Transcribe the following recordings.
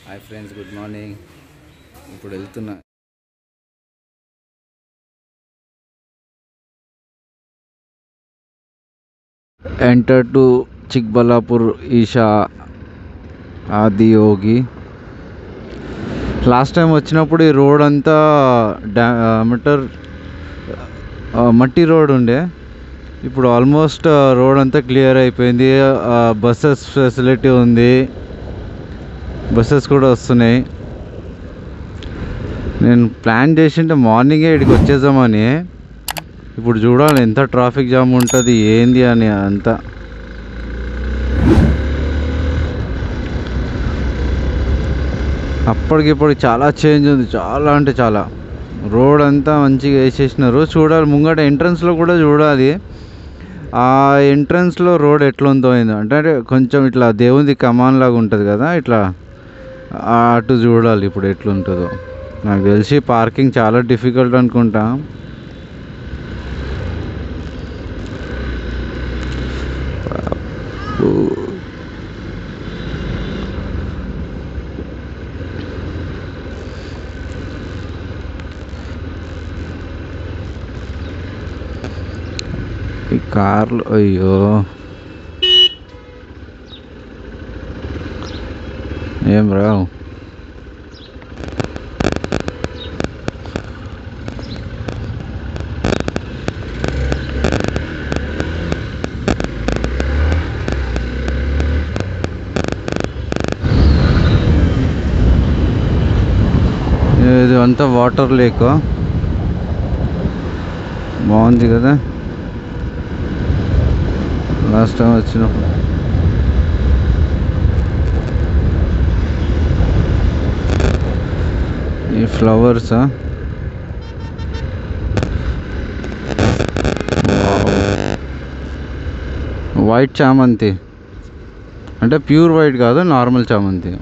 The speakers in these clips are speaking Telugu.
Hi friends, good morning. ఇప్పుడు వెళ్తున్నా. Enter to Chikballapur Isha Adiyogi. Last time వచ్చినప్పుడు ఈ రోడ్ అంతా మీటర్ మట్టి రోడ్ ఉండే. ఇప్పుడు ఆల్మోస్ట్ రోడ్ అంతా క్లియర్ అయిపోయింది. బస్సెస్ ఫెసిలిటీ ఉంది, బస్సెస్ కూడా వస్తున్నాయి. నేను ప్లాన్ చేసింటే మార్నింగే ఇక్కడికి వచ్చేద్దామని. ఇప్పుడు చూడాలి ఎంత ట్రాఫిక్ జామ్ ఉంటుంది ఏంది అని. అంతా అప్పటికిప్పటికి చాలా చేంజ్ ఉంది, చాలా అంటే చాలా. రోడ్ అంతా మంచిగా వేసేసినారు. చూడాలి ముంగట ఎంట్రన్స్లో కూడా చూడాలి. ఆ ఎంట్రన్స్లో రోడ్ ఎట్లుందో అయిందో అంటే కొంచెం ఇట్లా దేవుంది కమాన్ లాగా ఉంటుంది కదా, ఇట్లా అటు చూడాలి ఇప్పుడు ఎట్లుంటుందో. నాకు తెలిసి పార్కింగ్ చాలా డిఫికల్ట్ అనుకుంటా. ఈ కార్లు అయ్యో ఏం రావు. ఇది అంతా వాటర్ లేక్, బాగుంది కదా లాస్ట్ టైం వచ్చినప్పుడు. ఈ ఫ్లవర్సా వైట్ చామంతి, అంటే ప్యూర్ వైట్ కాదు, నార్మల్ చామంతి.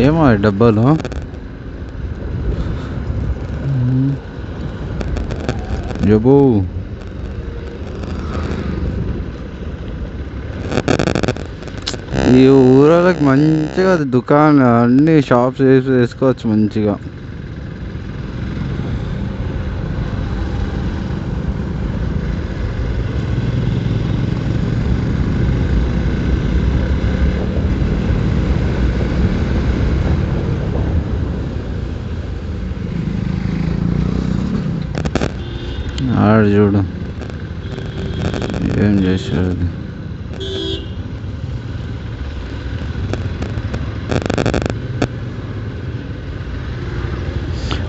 ఏమో డబ్బాలు. జబో ఈ ఊరలకు మంచిగా దుకాణం అన్ని షాప్స్ వేసుకోవచ్చు మంచిగా. ఆడ చూడు ఏం చేశారు.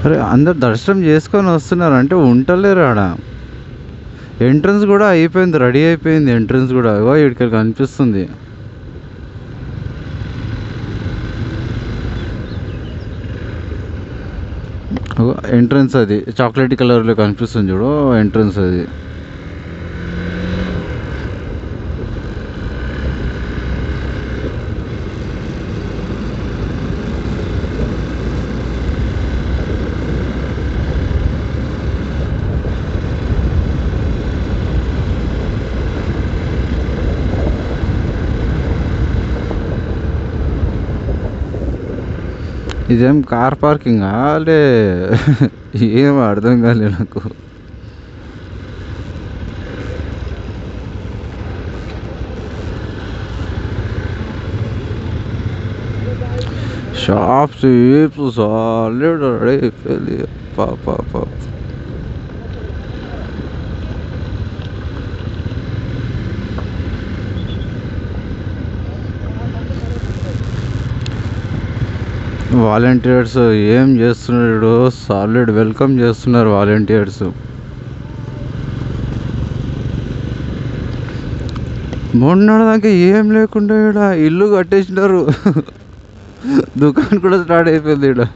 అరే అందరు దర్శనం చేసుకొని వస్తున్నారు అంటే ఉంటలేరు ఆడ. ఎంట్రన్స్ కూడా అయిపోయింది, రెడీ అయిపోయింది ఎంట్రన్స్ కూడా. ఇక్కడికి కనిపిస్తుంది. ఎంట్రన్స్ అది చాక్లెట్ కలర్లో కనిపిస్తుంది చూడు, ఎంట్రన్స్ అది. ఇదేం కార్ పార్కింగా లే ఏం అర్థం కాలేదు నాకు. షాప్స్ సాలిడ్ రెడీ పాప. వాలంటీర్స్ ఏం చేస్తున్నాడు, సాలిడ్ వెల్కమ్ చేస్తున్నారు వాలంటీర్స్. మొన్నదాకా ఏం లేకుండా ఇక్కడ ఇల్లు కట్టేసినారు. దుకాణం కూడా స్టార్ట్ అయిపోయింది ఇక్కడ.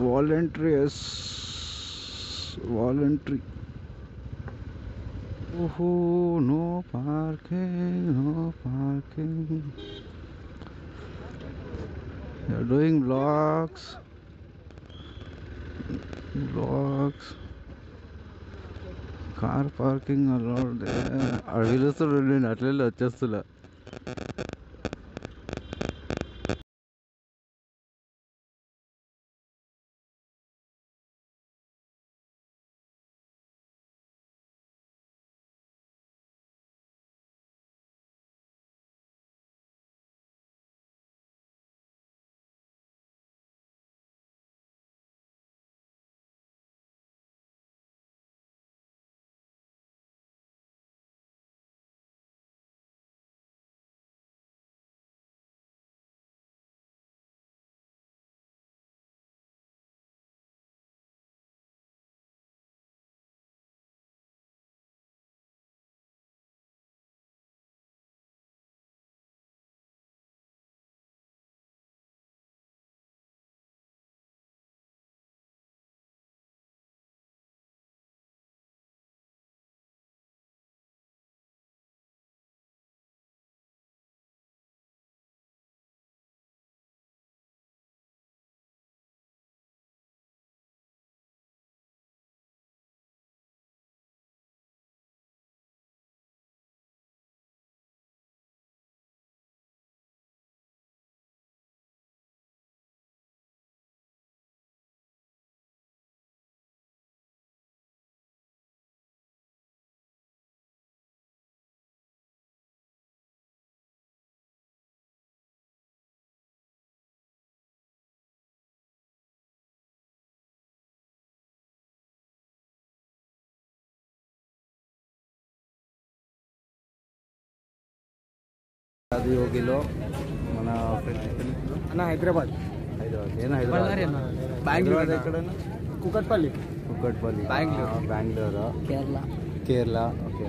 Voluntary voluntary. ఓహో, no parking, no parking. You're doing vlogs. Car parking allowed. అడిగిలుస్తాడు, నేను అట్లే వచ్చేస్తున్నా. అది ఒక కిలో మన అన్న హైదరాబాద్. నేను హైదరాబాద్. బెంగళూరు ఎక్కడన్నా? కుకట్పల్లి. బెంగళూరు, కేరళ. ఓకే,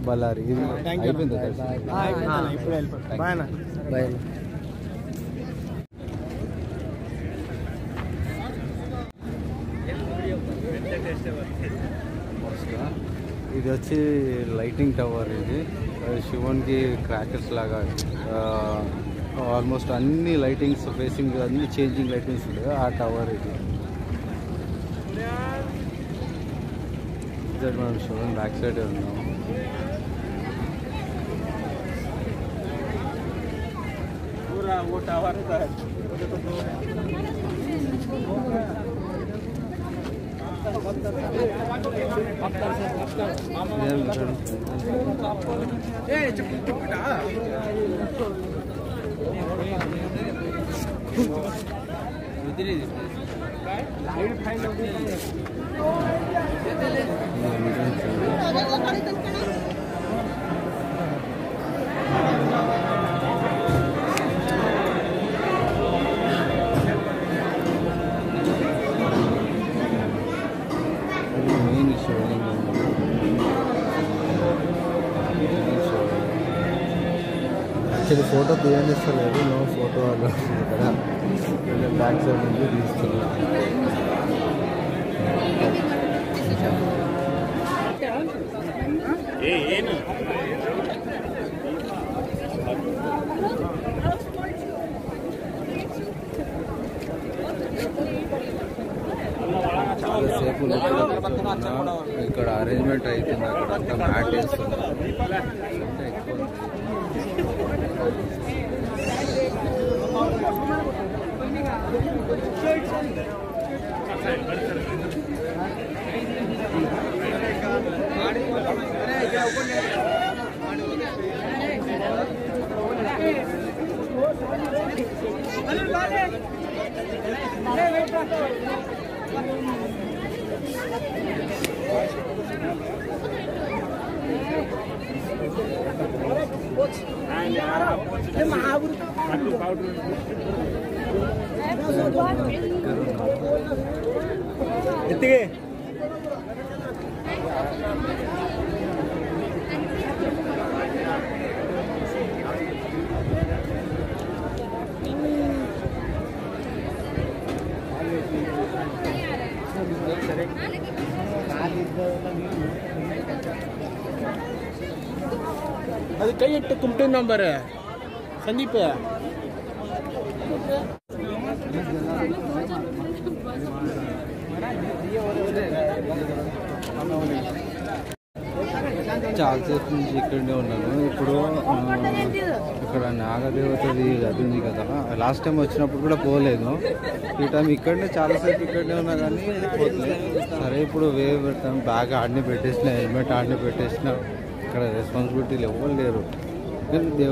బళ్ళారి. ఇది అయిపోయింది. ఇది వచ్చి లైటింగ్ టవర్. ఇది శివునికి క్రాకర్స్ లాగా ఆల్మోస్ట్ అన్ని లైటింగ్స్ ఫేసింగ్ అన్ని చేంజింగ్ లైటింగ్స్ ఉంటాయి. ఆ టవర్ ఇది. మనం శివన్ బ్యాక్ సైడ్ ఉన్నాం. वो टावर है యాక్చువల్లీ ఫోటో తీయనిస్తలేదు. నో ఫోటో అలా వస్తుంది కదా, బ్యాక్ సైడ్ నుంచి తీస్తున్నా. చాలాసేపు ఇక్కడ అరేంజ్మెంట్ అవుతుంది. అక్కడ అంతా మ్యాట్ వేస్తుంది. ఎత్తిగే ಅದು ಕೈ ಇಟ್ಟು ಕುಂಟು ನಂಬರ್ ಸಂದೀಪ್ చాలాసేపు నుంచి ఇక్కడనే ఉన్నాను. ఇప్పుడు ఇక్కడ నాగదేవతది అది ఉంది కదా, లాస్ట్ టైం వచ్చినప్పుడు కూడా పోలేదు. ఈ టైం ఇక్కడనే చాలాసేపు ఇక్కడనే ఉన్నా కానీ పోతుంది. సరే ఇప్పుడు వేవ్ పెడతాం, బ్యాగ్ ఆడనే పెట్టేసిన, హెల్మెట్ ఆడనే పెట్టేసిన. ఇక్కడ రెస్పాన్సిబిలిటీలు ఎవరు లేరు. కానీ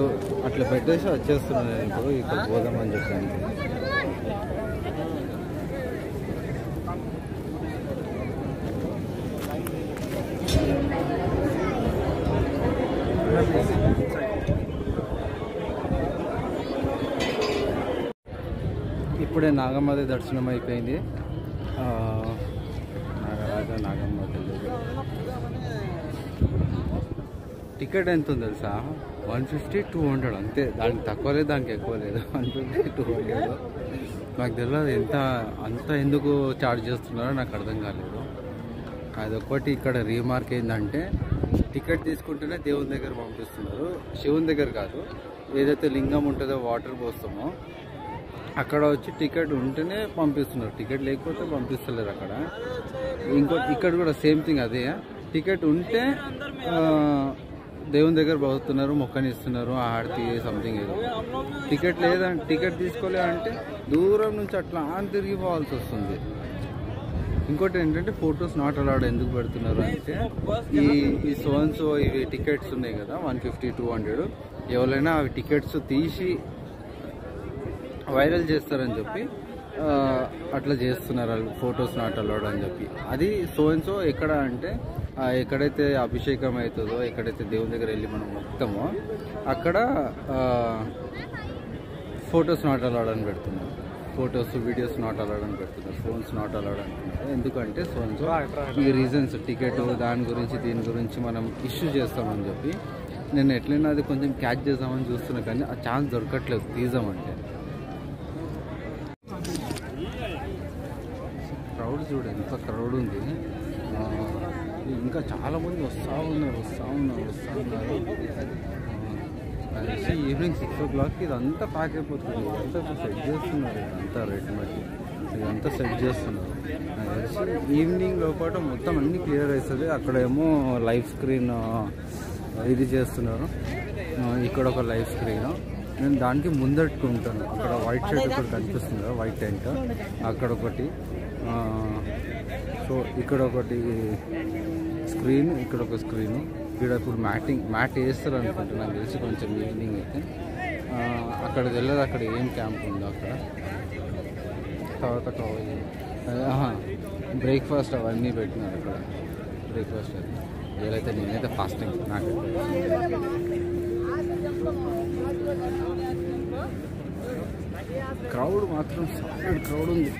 అట్లా పెట్టేసి వచ్చేస్తున్నాను నేను. ఇప్పుడు ఇక్కడ పోదామని చెప్పాను. ఇప్పుడే నాగమ్మది దర్శనం అయిపోయింది. నాగరాజ నాగమ్మ టికెట్ ఎంత ఉంది తెలుసా? 150-200 అంతే. దానికి తక్కువ లేదు, దానికి ఎక్కువ లేదు. 150-200. నాకు తెలియదు అంత ఎందుకు ఛార్జ్ చేస్తున్నారో నాకు అర్థం కాలేదు. అదొకటి ఇక్కడ రీమార్క్ ఏంటంటే, టికెట్ తీసుకుంటేనే దేవుని దగ్గర పంపిస్తున్నారు, శివుని దగ్గర కాదు. ఏదైతే లింగం ఉంటుందో వాటర్ పోస్తామో అక్కడ వచ్చి టికెట్ ఉంటేనే పంపిస్తున్నారు, టికెట్ లేకపోతే పంపిస్తలేరు అక్కడ. ఇక్కడ కూడా సేమ్ థింగ్ అదే. టికెట్ ఉంటే దేవుని దగ్గర పోతున్నారు, మొక్కనిస్తున్నారు, ఆడితే సంథింగ్ ఏదో. టికెట్ లేదంటే, టికెట్ తీసుకోలే అంటే దూరం నుంచి అట్లా తిరిగిపోవాల్సి వస్తుంది. ఇంకోటి ఏంటంటే ఫొటోస్ నాట్ అలౌడ్ ఎందుకు పెడుతున్నారు అంటే, ఈ సో ఇవి టికెట్స్ ఉన్నాయి కదా 150-200, ఎవరైనా అవి టికెట్స్ తీసి వైరల్ చేస్తారని చెప్పి అట్లా చేస్తున్నారు వాళ్ళు, ఫొటోస్ నాట్ అలౌడ్ అని చెప్పి. అది సో ఎక్కడ అంటే, ఎక్కడైతే అభిషేకం అవుతుందో, ఎక్కడైతే దేవుని దగ్గర వెళ్ళి మనం మొత్తమో అక్కడ ఫొటోస్ నాట్ అలౌడ్ అని పెడుతున్నారు, ఫొటోస్ వీడియోస్ నాట్ అలౌడ్ అని పెడుతున్నారు, ఫోన్స్ నాట్ అలౌడ్ అంటున్నారు. ఎందుకంటే సో ఈ రీజన్స్, టికెట్ దాని గురించి దీని గురించి మనం ఇష్యూ చేస్తామని చెప్పి. నేను ఎట్లయినా అది కొంచెం క్యాచ్ చేద్దామని చూస్తున్నా, కానీ ఆ ఛాన్స్ దొరకట్లేదు తీద్దామంటే. క్రౌడ్ చూడు ఎంత క్రౌడ్ ఉంది. ఇంకా చాలామంది వస్తూ ఉన్నారు. అది ఈవినింగ్ 6 o'clock ఇదంతా ప్యాక్ అయిపోతుంది. ఇదంతా సెట్ చేస్తున్నారు, ఇదంతా రెడ్ మట్టి ఇదంతా సెట్ చేస్తున్నారు. ఈవినింగ్ లోపల మొత్తం అన్నీ క్లియర్ అవుతుంది. అక్కడేమో లైవ్ స్క్రీన్ ఇది చేస్తున్నారు, ఇక్కడ ఒక లైవ్ స్క్రీన్. నేను దానికి ముందట్టుకుంటాను. అక్కడ వైట్ షర్ట్ ఒకటి కనిపిస్తుంది, వైట్ టెంట్, అక్కడ ఒకటి. సో ఇక్కడ ఒకటి స్క్రీన్, ఇక్కడ ఒక స్క్రీను. ఇక్కడ ఇప్పుడు మ్యాట్ వేస్తారు అనుకుంటా, నాకు తెలిసి కొంచెం ఈవినింగ్ అయితే. అక్కడ తెలియదు అక్కడ ఏం క్యాంప్ ఉందో అక్కడ. తర్వాత బ్రేక్ఫాస్ట్ అవన్నీ పెట్టినారు అక్కడ, బ్రేక్ఫాస్ట్ అది. ఏదైతే నేనైతే ఫాస్టింగ్, నాకు క్రౌడ్ మాత్రం సాలిడ్ క్రౌడ్ ఉంది.